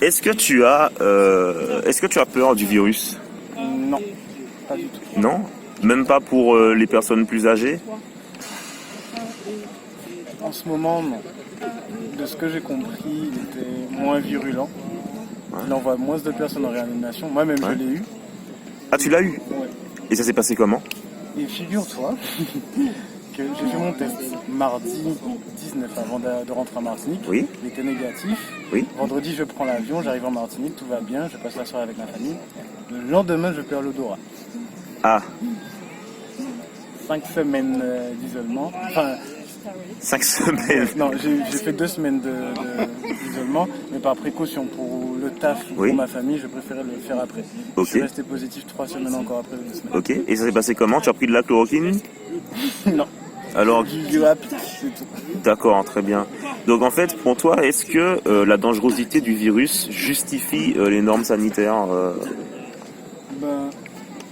Est-ce que tu as peur du virus? Non, pas du tout. Non? Même pas pour les personnes plus âgées? En ce moment, non. De ce que j'ai compris, il était moins virulent. Il envoie moins de personnes en réanimation. Moi-même, je l'ai eu. Ah, tu l'as eu? Ouais. Et ça s'est passé comment? Et figure-toi que j'ai fait mon test mardi 19 avant de rentrer en Martinique. Oui. Il était négatif. Oui. Vendredi, je prends l'avion, j'arrive en Martinique, tout va bien, je passe la soirée avec ma famille. Le lendemain, je perds l'odorat. Ah, 5 semaines d'isolement. Enfin, 5 semaines. non, j'ai fait 2 semaines d'isolement, mais par précaution. Pour le taf, Oui. pour ma famille, je préférais le faire après. Ok. Je suis resté positif 3 semaines encore après les 2 semaines. Ok. Et ça s'est passé comment? Tu as pris de la chloroquine? Non, Alors, du rapide, c'est tout. d'accord, très bien. Donc en fait, pour toi, est-ce que la dangerosité du virus justifie les normes sanitaires Ben,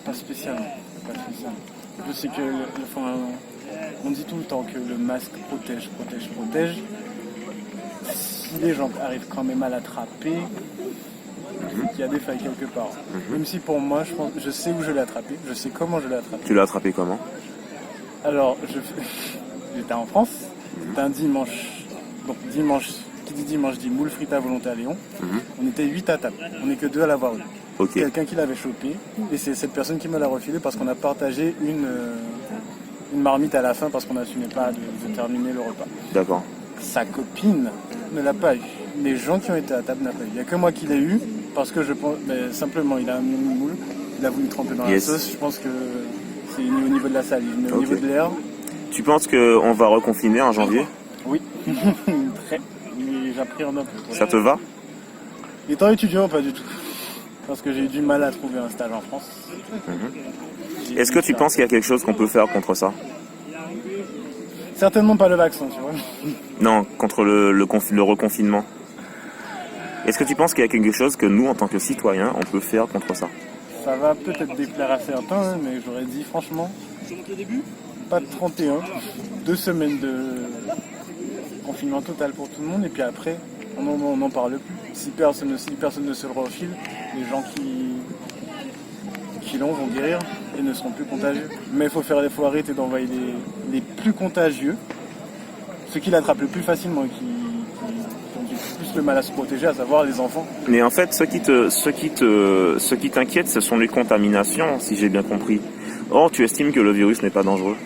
pas spécialement. Pas spécialement. Je sais que, enfin, on dit tout le temps que le masque protège. Si les gens arrivent quand même à l'attraper, il y a des failles quelque part. Même si pour moi, je sais où je l'ai attrapé, je sais comment je l'ai attrapé. Tu l'as attrapé comment? Alors, j'étais en France, c'était un dimanche. Donc dimanche, qui dit dimanche dit moule frite à volonté à Léon. On était 8 à table, on n'est que 2 à l'avoir eu. Ok. Quelqu'un qui l'avait chopé, et c'est cette personne qui me l'a refilé parce qu'on a partagé une marmite à la fin parce qu'on n'assumait pas de terminer le repas. D'accord. Sa copine ne l'a pas eu. Les gens qui ont été à table n'ont pas eu. Il n'y a que moi qui l'ai eu parce que je pense, simplement il a un moule, il a voulu tremper dans la sauce. Je pense que c'est au niveau de la salive, mais au niveau de l'air. Tu penses qu'on va reconfiner en janvier? Oui, très. Mais j'appréhende un peu. Ça te va? Étant étudiant, pas du tout. Parce que j'ai eu du mal à trouver un stage en France. Est-ce que tu penses qu'il y a quelque chose qu'on peut faire contre ça? Certainement pas le vaccin, tu vois. Non, contre le reconfinement. Est-ce que tu penses qu'il y a quelque chose que nous, en tant que citoyens, on peut faire contre ça? Ça va peut-être déplaire à certains, mais j'aurais dit franchement, pas de 31, 2 semaines de confinement total pour tout le monde, et puis après, on n'en parle plus. Si personne ne se le refile, les gens qui l'ont vont guérir et ne seront plus contagieux. Mais il faut arrêter d'envoyer les plus contagieux, ceux qui l'attrapent le plus facilement et qui ont plus le mal à se protéger, à savoir les enfants. Mais en fait, ce qui t'inquiète, ce sont les contaminations, si j'ai bien compris. Or, tu estimes que le virus n'est pas dangereux.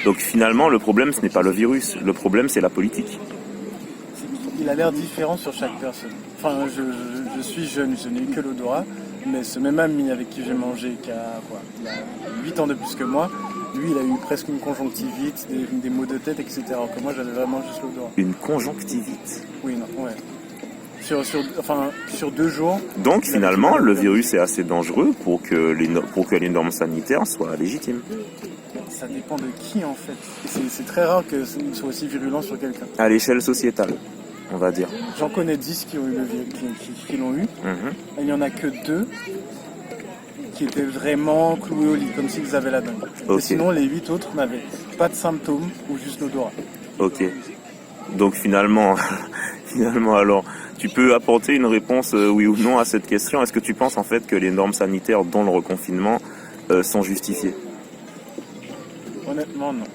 Donc finalement, le problème, ce n'est pas le virus. Le problème, c'est la politique. Il a l'air différent sur chaque personne. Enfin, je suis jeune, je n'ai eu que l'odorat, mais ce même ami avec qui j'ai mangé, il a 8 ans de plus que moi, lui, il a eu presque une conjonctivite, des maux de tête, etc. Alors que moi, j'avais vraiment juste l'odorat. Une conjonctivite? Oui, non, ouais. Sur 2 jours. Donc finalement, le virus est assez dangereux pour que les normes sanitaires soient légitimes. Ça dépend de qui, en fait. C'est très rare que ce soit aussi virulent sur quelqu'un. À l'échelle sociétale, on va dire. J'en connais 10 qui l'ont eu. Et il n'y en a que 2 qui étaient vraiment cloués au lit, comme s'ils avaient la dengue. Okay. Et sinon, les 8 autres n'avaient pas de symptômes ou juste l'odorat. Ok. Donc finalement, alors, tu peux apporter une réponse oui ou non à cette question. Est-ce que tu penses en fait que les normes sanitaires, dont le reconfinement, sont justifiées? Honnêtement, non.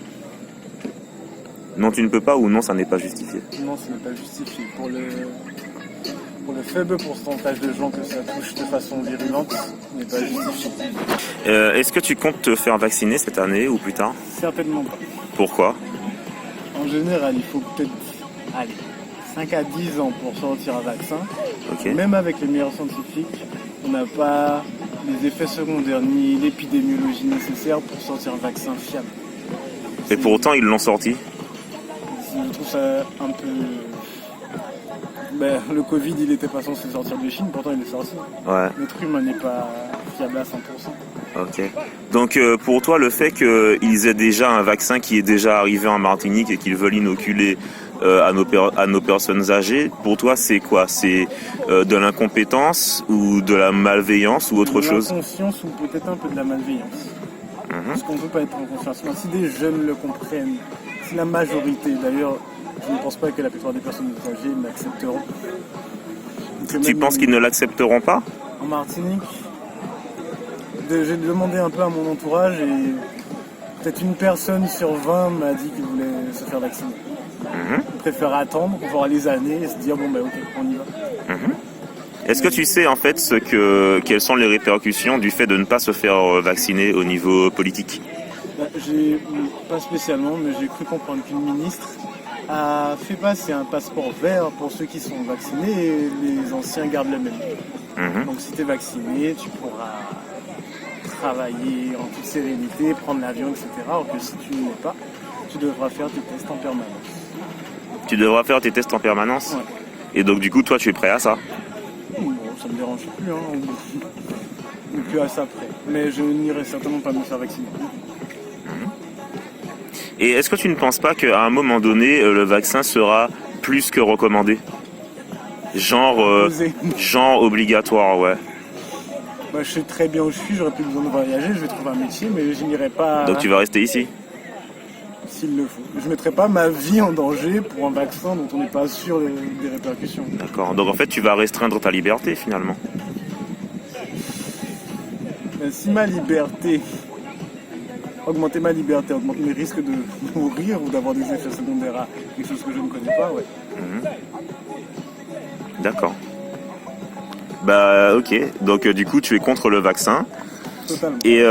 Non, tu ne peux pas, ou non, ça n'est pas justifié? Non, ce n'est pas justifié. Pour le faible pourcentage de gens que ça touche de façon virulente, ce n'est pas justifié. Est-ce que tu comptes te faire vacciner cette année ou plus tard? Certainement pas. Pourquoi? En général, il faut peut-être 5 à 10 ans pour sortir un vaccin. Okay. Même avec les meilleurs scientifiques, on n'a pas les effets secondaires ni l'épidémiologie nécessaire pour sortir un vaccin fiable. Et pour autant, ils l'ont sorti? Je trouve ça un peu... le Covid, il n'était pas censé sortir de Chine, pourtant il est sorti. Ouais. Notre humain n'est pas fiable à 100%. Ok. Donc pour toi, le fait qu'ils aient déjà un vaccin qui est déjà arrivé en Martinique et qu'ils veulent inoculer à nos personnes âgées, pour toi c'est quoi? C'est de l'incompétence ou de la malveillance ou autre chose? De l'inconscience ou peut-être un peu de la malveillance. Parce qu'on ne peut pas être en confiance. Mais si des jeunes le comprennent, si la majorité, d'ailleurs, je ne pense pas que la plupart des personnes âgées l'accepteront. Tu penses qu'ils ne l'accepteront pas? En Martinique, j'ai demandé un peu à mon entourage et peut-être une personne sur 20 m'a dit qu'il voulait se faire vacciner. Il préfère attendre, voir les années et se dire bon ben ok, on y va. Est-ce que tu sais en fait quelles sont les répercussions du fait de ne pas se faire vacciner au niveau politique? Pas spécialement, mais j'ai cru comprendre qu'une ministre a fait passer un passeport vert pour ceux qui sont vaccinés et les anciens gardent le même. Donc si tu es vacciné, tu pourras travailler en toute sérénité, prendre l'avion, etc. Alors que si tu ne l'es pas, tu devras faire tes tests en permanence. Tu devras faire tes tests en permanence? Ouais. Et donc du coup, toi, tu es prêt à ça? Bon, ça me dérange plus, hein. On est plus à ça près. Mais je n'irai certainement pas me faire vacciner. Et est-ce que tu ne penses pas qu'à un moment donné, le vaccin sera plus que recommandé? Genre obligatoire, ouais. Bah, je sais très bien où je suis, j'aurais plus besoin de voyager, je vais trouver un métier, mais je n'irai pas... Donc tu vas rester ici? S'il le faut. Je ne mettrai pas ma vie en danger pour un vaccin dont on n'est pas sûr des répercussions. D'accord. Donc en fait, tu vas restreindre ta liberté finalement. Mais si ma liberté... Augmenter ma liberté, augmenter mes risques de mourir ou d'avoir des effets secondaires à quelque chose que je ne connais pas, ouais. D'accord. Bah ok. Donc du coup, tu es contre le vaccin. Totalement. Et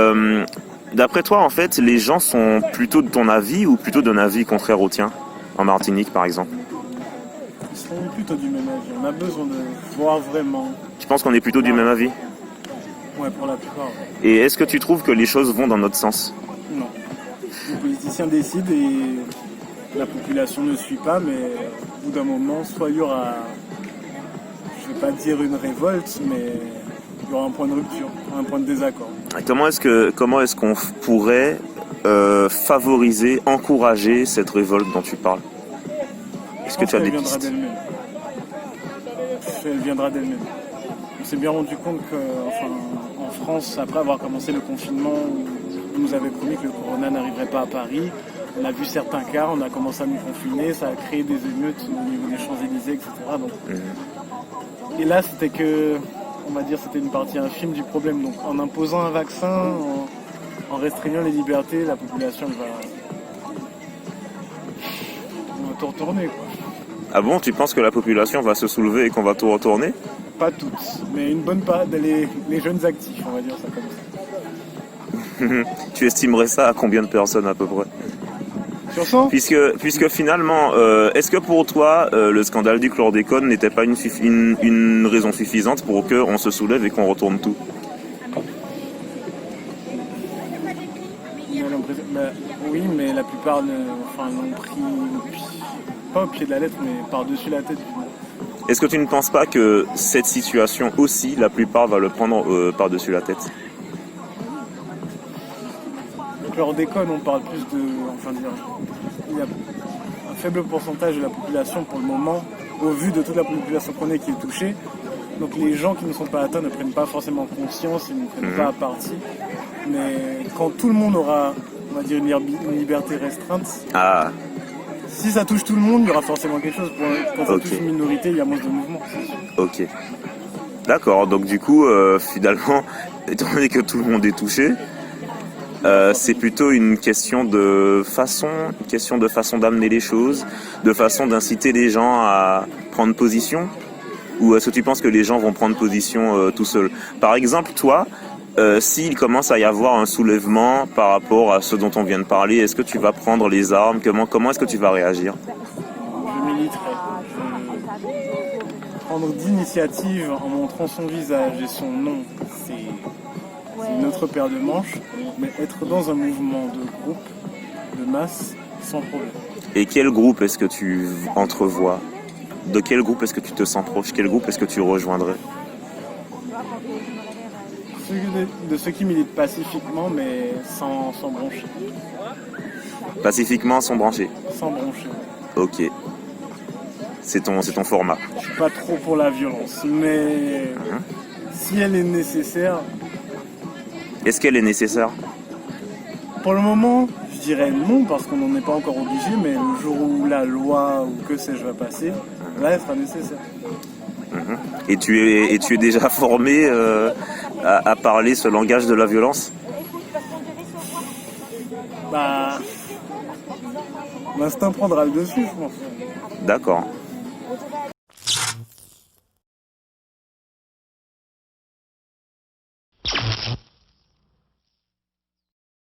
d'après toi, en fait, les gens sont plutôt de ton avis ou plutôt d'un avis contraire au tien? En Martinique, par exemple. Ils seront plutôt du même avis. On a besoin de voir vraiment. Tu penses qu'on est plutôt du même avis? Ouais, pour la plupart. Ouais. Et est-ce que tu trouves que les choses vont dans notre sens? Non. Les politiciens décident et la population ne suit pas, mais au bout d'un moment, soit il y aura, je ne vais pas dire une révolte, mais il y aura un point de rupture, un point de désaccord. Et comment est-ce qu'on pourrait favoriser, encourager cette révolte dont tu parles? Est-ce que tu as des pistes? Elle viendra d'elle-même. On s'est bien rendu compte qu'en France, après avoir commencé le confinement, on nous avait promis que le corona n'arriverait pas à Paris. On a vu certains cas, on a commencé à nous confiner, ça a créé des émeutes au niveau des Champs-Élysées, etc. Donc, et là, c'était c'était une partie infime du problème. Donc, en imposant un vaccin, en restreignant les libertés, la population va tout retourner, quoi. Ah bon, tu penses que la population va se soulever et qu'on va tout retourner? Pas toutes, mais une bonne part, les jeunes actifs, on va dire ça comme ça. Tu estimerais ça à combien de personnes à peu près? Sur 100 ? Puisque finalement, est-ce que pour toi, le scandale du chlordécone n'était pas une raison suffisante pour qu'on se soulève et qu'on retourne tout? Oui, mais la plupart l'ont pris, pas au pied de la lettre, mais par-dessus la tête. Est-ce que tu ne penses pas que cette situation aussi, la plupart va le prendre par-dessus la tête? Le chlordécone, on parle plus de... il y a un faible pourcentage de la population pour le moment, au vu de toute la population qu'on est qui est touchée. Donc les gens qui ne sont pas atteints ne prennent pas forcément conscience, ils ne prennent pas à partie. Mais quand tout le monde aura, on va dire, une liberté restreinte... Si ça touche tout le monde, il y aura forcément quelque chose. Quand ça touche une minorité, il y a moins de mouvement. Ok. D'accord, donc du coup, finalement, étant donné que tout le monde est touché, c'est plutôt une question de façon d'amener les choses, de façon d'inciter les gens à prendre position? Ou est-ce que tu penses que les gens vont prendre position tout seuls? Par exemple, toi, s'il commence à y avoir un soulèvement par rapport à ce dont on vient de parler, est-ce que tu vas prendre les armes? Comment est-ce que tu vas réagir? Je militerai. Prendre d'initiative en montrant son visage et son nom, c'est une autre paire de manches, mais être dans un mouvement de groupe, de masse, sans problème. Et quel groupe est-ce que tu entrevois? De quel groupe est-ce que tu te sens proche? Quel groupe est-ce que tu rejoindrais? De ceux qui militent pacifiquement, mais sans broncher. Pacifiquement, sans brancher? Sans broncher. Ok. C'est ton format. Je suis pas trop pour la violence, mais si elle est nécessaire, Est-ce qu'elle est nécessaire? pour le moment, je dirais non parce qu'on n'en est pas encore obligé, mais le jour où la loi ou que sais-je va passer, là, elle sera nécessaire. Et tu es déjà formé à parler ce langage de la violence? Bah, l'instinct prendra le dessus, je pense. D'accord.